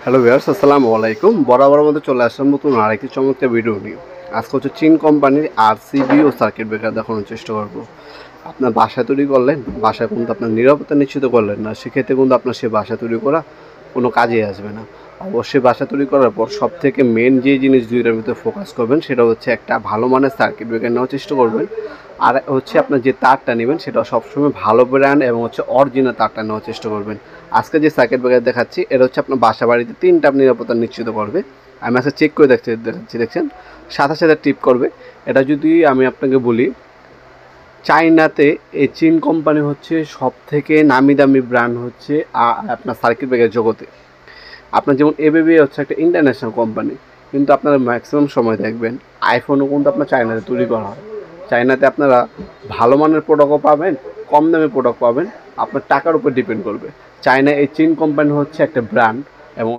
Hello viewers, আসসালামু আলাইকুম। বরাবর মধ্যে চলে আসলাম নতুন আরেকটি চমৎকার ভিডিও নিয়ে। আজকে হচ্ছে চীন কোম্পানির আরসিবি ও সার্কিট ব্রেকার দেখানোর চেষ্টা করব। আপনার বাসা তৈরি করলেন, বাসায় কিন্তু আপনার নিরাপত্তা নিশ্চিত করলেন না, সেক্ষেত্রে কিন্তু আপনার সে বাসা তৈরি করা কোনো কাজেই আসবে না। অবশ্যই বাসা তৈরি করার পর সবথেকে মেন যে জিনিস দুইটার ভিতরে ফোকাস করবেন সেটা হচ্ছে একটা ভালো মানের সার্কিট ব্রেকার নেওয়ার চেষ্টা করবেন। আর হচ্ছে আপনার যে তারটা নেবেন সেটা সবসময় ভালো ব্র্যান্ড এবং হচ্ছে অরিজিনাল তারটা নেওয়ার চেষ্টা করবেন। আজকে যে সার্কিট ব্রেকার দেখাচ্ছি এটা হচ্ছে আপনার বাসা বাড়িতে 3টা নিরাপত্তা নিশ্চিত করবে। আমি আজকে চেক করে দেখাচ্ছি, দেখছেন সাথে সাথে টিপ করবে। এটা যদি আমি আপনাকে বলি, চায়নাতে এই চীন কোম্পানি হচ্ছে সব থেকে নামি দামি ব্র্যান্ড হচ্ছে আপনার সার্কিট ব্রেকার জগতে। আপনার যেমন এবিবি হচ্ছে একটা ইন্টারন্যাশনাল কোম্পানি, কিন্তু আপনারা ম্যাক্সিমাম সময় দেখবেন আইফোনও কিন্তু আপনার চায়নাতে তৈরি করা হয়। চায়নাতে আপনারা ভালো মানের প্রোডাক্টও পাবেন, কম দামে প্রোডাক্ট পাবেন, আপনার টাকার উপর ডিপেন্ড করবে। চায়না এই চীন কোম্পানি হচ্ছে একটা ব্র্যান্ড,